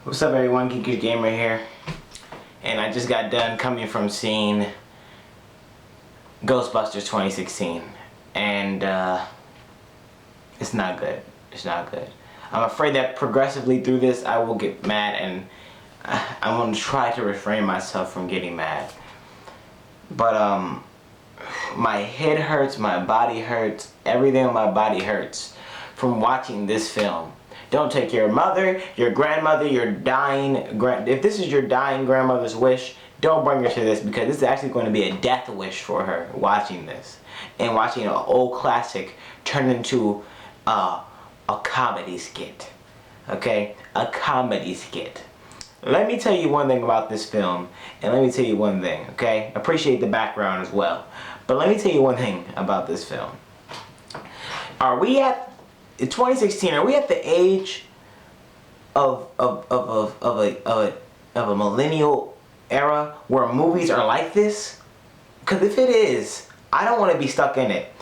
What's up everyone, GEEK Gamer here, and I just got done coming from seeing Ghostbusters 2016, and it's not good. It's not good. I'm afraid that progressively through this I will get mad, and I'm going to try to refrain myself from getting mad. But my head hurts, my body hurts, everything on my body hurts from watching this film. Don't take your mother, your grandmother, your dying if this is your dying grandmother's wish, don't bring her to this, because this is actually going to be a death wish for her watching this. And watching an old classic turn into a comedy skit. Okay? A comedy skit. Let me tell you one thing about this film, and let me tell you one thing, okay? Appreciate the background as well. But let me tell you one thing about this film. Are we at in 2016, are we at the age of a millennial era where movies are like this? Because if it is, I don't want to be stuck in it.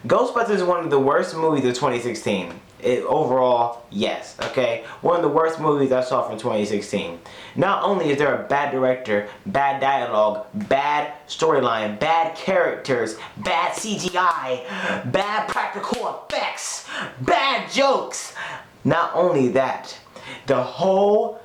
Ghostbusters is one of the worst movies of 2016. Overall, yes, okay? One of the worst movies I saw from 2016. Not only is there a bad director, bad dialogue, bad storyline, bad characters, bad CGI, bad practical effects, bad jokes. Not only that, the whole...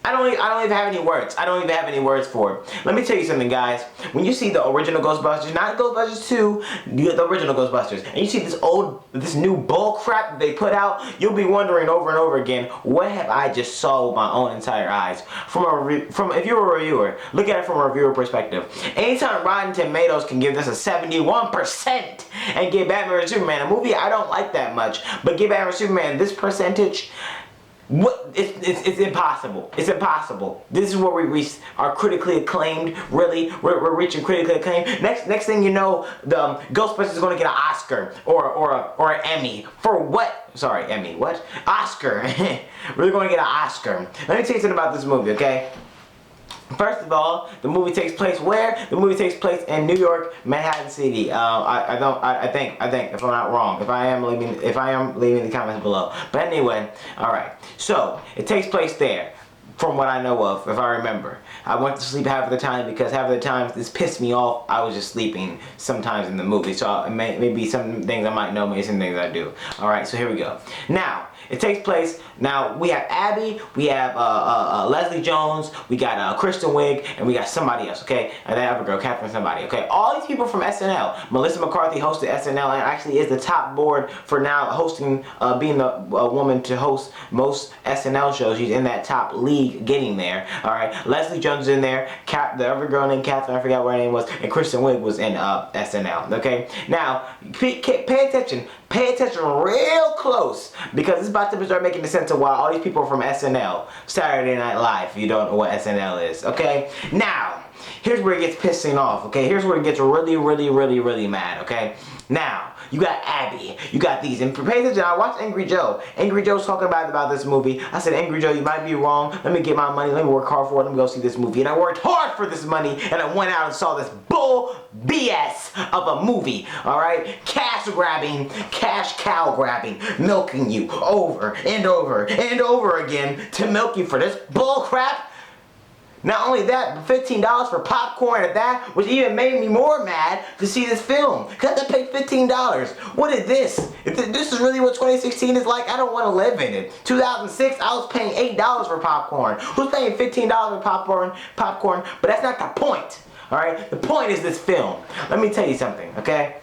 I don't even have any words. I don't even have any words for it. Let me tell you something, guys. When you see the original Ghostbusters, not Ghostbusters 2, the original Ghostbusters, and you see this new bull crap that they put out, you'll be wondering over and over again, what have I just saw with my own entire eyes? If you're a reviewer, look at it from a reviewer perspective. Anytime Rotten Tomatoes can give this a 71% and give Batman vs Superman, a movie I don't like that much, but give Batman vs Superman this percentage, what? It's impossible. It's impossible. This is where we reach our critically acclaimed. Really, we're reaching critically acclaimed. Next thing you know, the Ghostbusters is going to get an Oscar or an Emmy for what? Sorry, Emmy. What? Oscar. We're going to get an Oscar. Let me tell you something about this movie, okay? First of all, the movie takes place where? The movie takes place in New York, Manhattan City. I think if I'm not wrong, if I am leaving the comments below. But anyway, all right. So it takes place there, from what I know of, if I remember. I went to sleep half of the time because half of the time this pissed me off. I was just sleeping sometimes in the movie. So maybe some things I might know, maybe some things I do. All right. So here we go. Now. It takes place, now we have Abby, we have Leslie Jones, we got Kristen Wiig, and we got somebody else, okay? And that other girl, Catherine somebody, okay? All these people from SNL. Melissa McCarthy hosted SNL and actually is the top board for now hosting, being the woman to host most SNL shows. She's in that top league getting there, alright? Leslie Jones is in there, the other girl named Catherine, I forgot what her name was, and Kristen Wiig was in SNL, okay? Now, pay attention. Pay attention real close, because it's about to start making sense of why all these people are from SNL, Saturday Night Live, if you don't know what SNL is, okay? Now, here's where it gets pissing off, okay? Here's where it gets really mad, okay? Now, you got Abby, you got these, and pay attention, I watched Angry Joe. Angry Joe's talking about this movie. I said, Angry Joe, you might be wrong. Let me get my money, let me work hard for it, let me go see this movie. And I worked hard for this money, and I went out and saw this bull BS of a movie, alright? Cash grabbing, cash cow grabbing, milking you over and over and over again to milk you for this bull crap. Not only that, but $15 for popcorn at that, which even made me more mad to see this film. Cause I had to pay $15. What is this? If this is really what 2016 is like, I don't want to live in it. 2006, I was paying $8 for popcorn. Who's paying $15 for popcorn? But that's not the point. Alright? The point is this film. Let me tell you something, okay?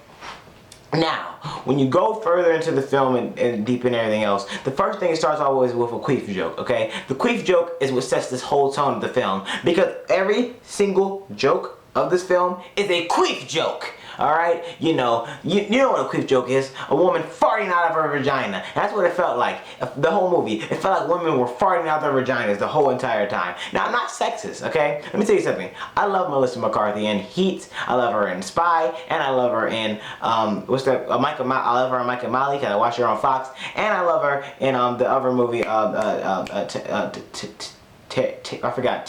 Now, when you go further into the film and deep in everything else, the first thing it starts always with a queef joke, okay? The queef joke is what sets this whole tone of the film, because every single joke of this film is a queef joke. Alright? You know what a queef joke is. A woman farting out of her vagina. That's what it felt like. The whole movie. It felt like women were farting out their vaginas the whole entire time. Now, I'm not sexist, okay? Let me tell you something. I love Melissa McCarthy in Heat. I love her in Spy. And I love her in, I love her in Mike and Molly, because I watch her on Fox. And I love her in the other movie, I forgot,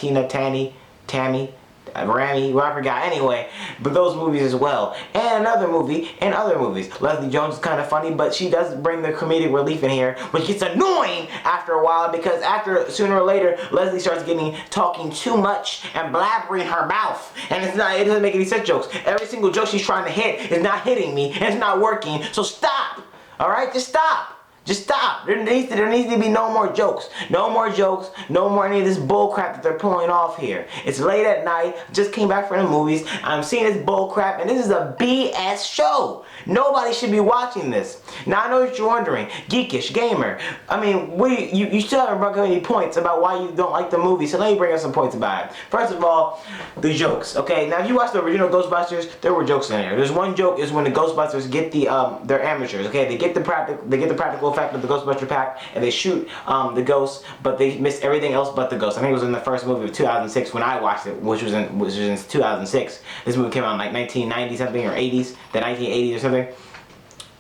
Tammy. Rami, well, I forgot. Anyway, but those movies as well, and another movie, and other movies. Leslie Jones is kind of funny, but she does bring the comedic relief in here, which gets annoying after a while because sooner or later, Leslie starts talking too much and blabbering her mouth, and it doesn't make any sense. Jokes. Every single joke she's trying to hit is not hitting me, and it's not working. So stop. All right, just stop. Just stop. There needs to be no more jokes. No more jokes. No more any of this bull crap that they're pulling off here. It's late at night. Just came back from the movies. I'm seeing this bull crap, and this is a BS show. Nobody should be watching this. Now I know what you're wondering. Geekish gamer. I mean, you still haven't brought up any points about why you don't like the movie. So let me bring up some points about it. First of all, the jokes. Okay, now if you watch the original Ghostbusters, there were jokes in there. There's one joke is when the Ghostbusters get they're amateurs. Okay, they get the practical effect of the Ghostbuster pack, and they shoot the ghosts, but they miss everything else but the ghost. I think it was in the first movie of 2006 when I watched it, which was in 2006. This movie came out in like 1990 something or 80s, the 1980s or something.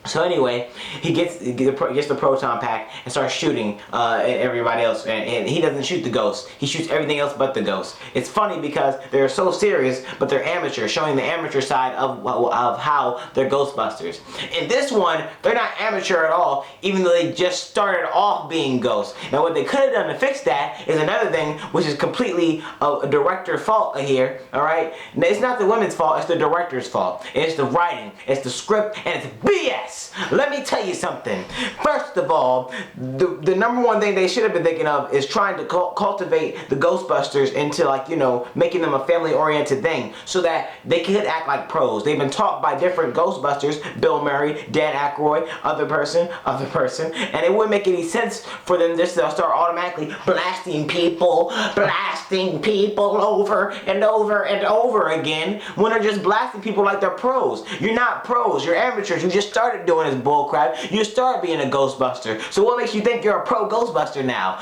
So anyway, he gets the proton pack and starts shooting everybody else, and he doesn't shoot the ghost. He shoots everything else but the ghost. It's funny because they're so serious, but they're amateur, showing the amateur side of how they're Ghostbusters. In this one, they're not amateur at all, even though they just started off being ghosts. Now what they could have done to fix that is another thing, which is completely a director's fault here, alright? It's not the women's fault, it's the director's fault. It's the writing, it's the script, and it's BS! Let me tell you something. First of all, the number one thing they should have been thinking of is trying to cultivate the Ghostbusters into, like, you know, making them a family-oriented thing so that they could act like pros. They've been taught by different Ghostbusters, Bill Murray, Dan Aykroyd, other person, and it wouldn't make any sense for them just to start automatically blasting people over and over and over again when they're just blasting people like they're pros. You're not pros, you're amateurs. You just started doing this bullcrap. You start being a Ghostbuster. So what makes you think you're a pro Ghostbuster now?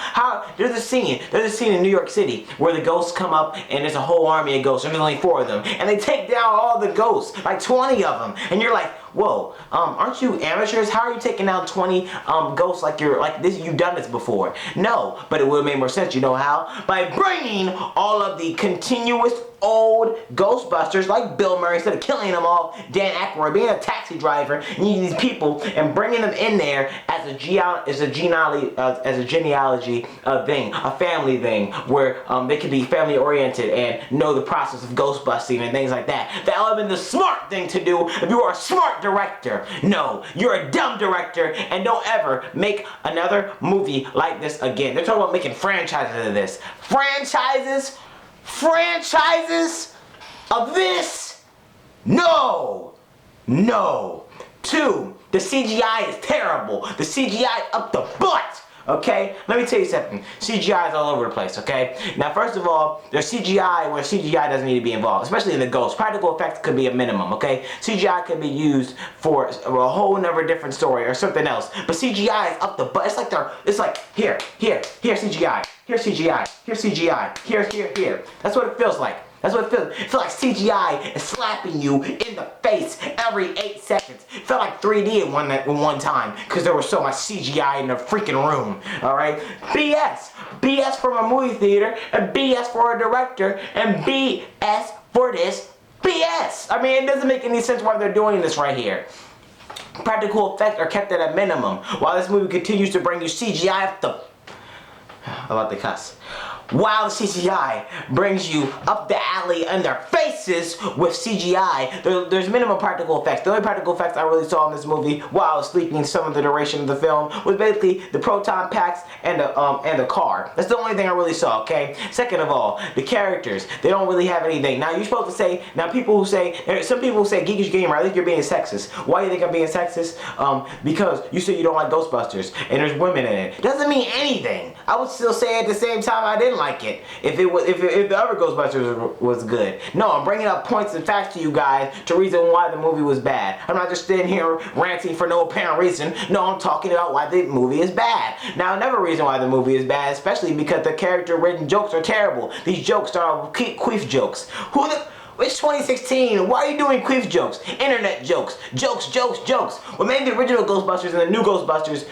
There's a scene in New York City where the ghosts come up and there's a whole army of ghosts. There's only 4 of them, and they take down all the ghosts, like 20 of them, and you're like, whoa, aren't you amateurs? How are you taking out 20 ghosts like this? You've done this before. No, but it would have made more sense. You know how? By bringing all of the continuous old Ghostbusters like Bill Murray, instead of killing them all, Dan Aykroyd being a taxi driver, and these people and bringing them in there as a genealogy thing, a family thing, where they could be family oriented and know the process of ghost busting and things like that. That would have been the smart thing to do if you were a smart director. No, you're a dumb director, and don't ever make another movie like this again. They're talking about making franchises of this. Franchises of this? No. 2, the CGI is terrible. The CGI is up the butt. Okay? Let me tell you something. CGI is all over the place, okay? Now, first of all, there's CGI where CGI doesn't need to be involved, especially in the ghosts. Practical effects could be a minimum, okay? CGI could be used for a whole nother different story or something else. But CGI is up the butt. It's like, here, CGI. Here CGI. Here CGI. Here. That's what it feels like. That's what it feels. It feels like CGI is slapping you in the face every 8 seconds. It felt like 3D at one time because there was so much CGI in the freaking room. Alright? BS. BS from a movie theater, and BS for a director, and BS for this BS. I mean, it doesn't make any sense why they're doing this right here. Practical effects are kept at a minimum while this movie continues to bring you CGI up the... about the cuss. While the CGI brings you up the alley in their faces with CGI, there's minimum practical effects. The only practical effects I really saw in this movie while I was sleeping some of the duration of the film was basically the proton packs and the car. That's the only thing I really saw, okay? Second of all, the characters, they don't really have anything. Now, you're supposed to say, some people who say, geekish gamer, I think you're being sexist. Why do you think I'm being sexist? Because you say you don't like Ghostbusters and there's women in it. Doesn't mean anything. I would still say at the same time I didn't like it if the other Ghostbusters was good. No, I'm bringing up points and facts to you guys to reason why the movie was bad. I'm not just sitting here ranting for no apparent reason. No, I'm talking about why the movie is bad. Now, another reason why the movie is bad, especially because the character-written jokes are terrible. These jokes are queef jokes. It's 2016. Why are you doing queef jokes? Internet jokes. Jokes. What made the original Ghostbusters and the new Ghostbusters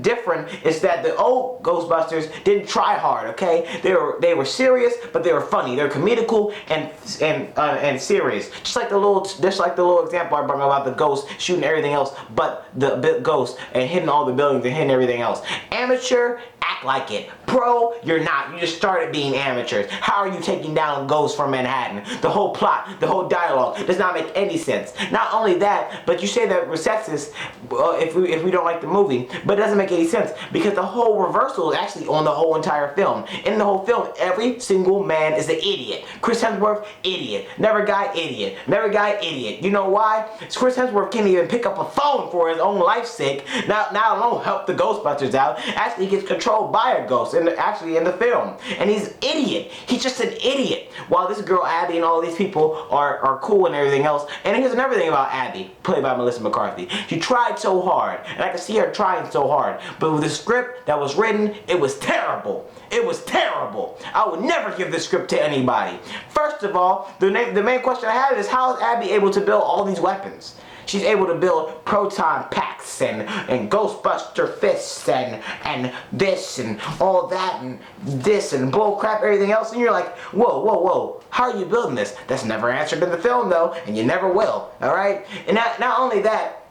different is that the old Ghostbusters didn't try hard, okay? They were serious, but they were funny. They were comedical and serious. Just like the little example I brought about the ghost shooting everything else but the ghost and hitting all the buildings and hitting everything else. Amateur, act like it. Pro, you're not. You just started being amateurs. How are you taking down ghosts from Manhattan? The whole plot, the whole dialogue does not make any sense. Not only that, but you say that we're sexist if we don't like the movie, but it doesn't make any sense because the whole reversal is actually on the whole entire film. In the whole film, every single man is an idiot. Chris Hemsworth, idiot. Never guy, idiot. Never guy, idiot. You know why? Chris Hemsworth can't even pick up a phone for his own life's sake. Not alone help the Ghostbusters out. Actually, he gets controlled by a ghost in the film, and he's an idiot. He's just an idiot. While this girl Abby and all these people are cool and everything else. And here's another thing about Abby, played by Melissa McCarthy. She tried so hard, and I could see her trying so hard. But with the script that was written, it was terrible. It was terrible. I would never give this script to anybody. First of all, the main question I have is how is Abby able to build all these weapons? She's able to build proton packs and Ghostbuster fists and this and all that and this and bullcrap, everything else. And you're like, whoa. How are you building this? That's never answered in the film though, and you never will. All right. And not only that,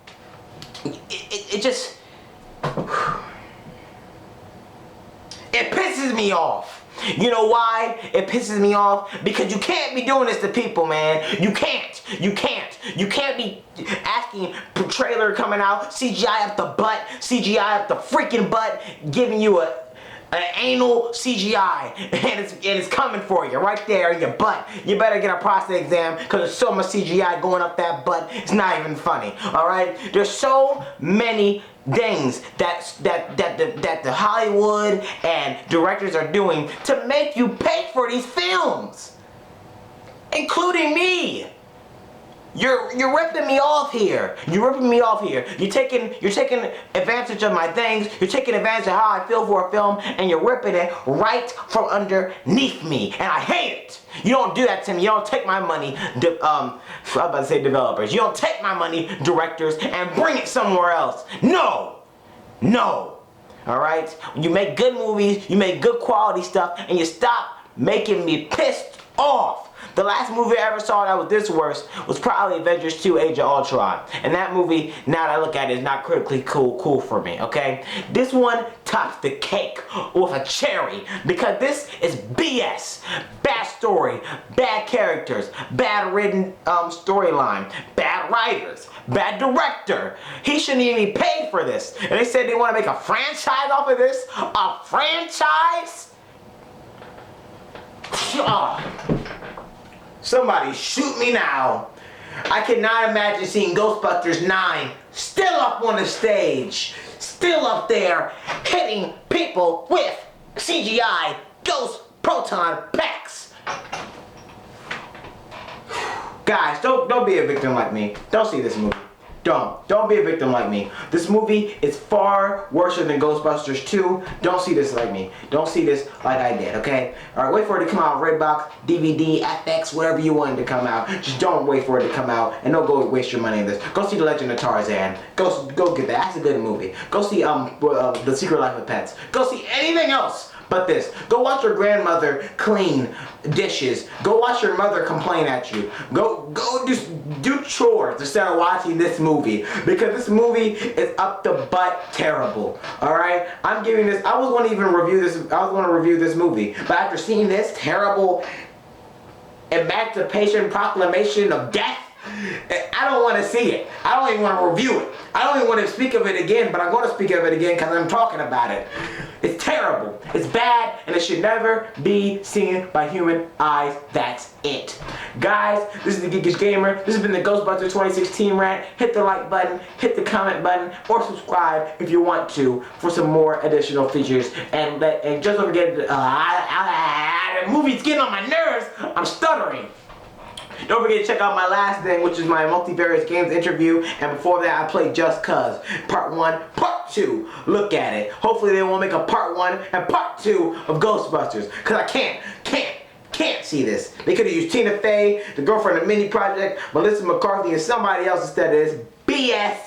it just it pisses me off. You know why it pisses me off? Because you can't be doing this to people, man. You can't. You can't be asking for trailer coming out, CGI up the butt, CGI up the freaking butt, giving you an anal CGI, and it's coming for you right there in your butt. You better get a prostate exam because there's so much CGI going up that butt. It's not even funny. All right, there's so many things that the Hollywood and directors are doing to make you pay for these films, including me. You're ripping me off here. You're ripping me off here. You're taking advantage of my things. You're taking advantage of how I feel for a film, and you're ripping it right from underneath me. And I hate it. You don't do that to me. You don't take my money. I'm about to say developers. You don't take my money, directors, and bring it somewhere else. No. All right. When you make good movies, you make good quality stuff, and you stop making me pissed off. The last movie I ever saw that was this worse was probably Avengers 2 Age of Ultron. And that movie, now that I look at it, is not critically cool for me, okay? This one tops the cake with a cherry because this is BS. Bad story, bad characters, bad written storyline, bad writers, bad director. He shouldn't even be paid for this. And they said they want to make a franchise off of this? A franchise? Somebody shoot me now. I cannot imagine seeing Ghostbusters 9 still up on the stage, still up there, hitting people with CGI ghost proton packs. Guys, don't be a victim like me. Don't see this movie. Don't be a victim like me. This movie is far worse than Ghostbusters 2. Don't see this like me. Don't see this like I did, okay? Alright, wait for it to come out Redbox, DVD, FX, whatever you want it to come out. Just don't wait for it to come out and don't go waste your money in this. Go see The Legend of Tarzan. Go get that. That's a good movie. Go see The Secret Life of Pets. Go see anything else but this. Go watch your grandmother clean dishes. Go watch your mother complain at you. Go just do chores instead of watching this movie, because this movie is up the butt terrible. Alright? I'm giving this, I was going to even review this, movie, but after seeing this terrible Emancipation Proclamation of Death, I don't want to see it. I don't even want to review it. I don't even want to speak of it again, but I'm going to speak of it again because I'm talking about it. It's terrible. It's bad, and it should never be seen by human eyes. That's it. Guys, this is the Geekish Gamer. This has been the Ghostbusters 2016 rant. Hit the like button, hit the comment button, or subscribe if you want to for some more additional features. And just don't forget, the movie's getting on my nerves. I'm stuttering. Don't forget to check out my last thing, which is my Multivarious Games interview. And before that, I played Just Cuz. Part 1, Part 2. Look at it. Hopefully they won't make a Part 1 and Part 2 of Ghostbusters. Because I can't can't see this. They could have used Tina Fey, the girl from the Mini Project, Melissa McCarthy, and somebody else instead of this BS.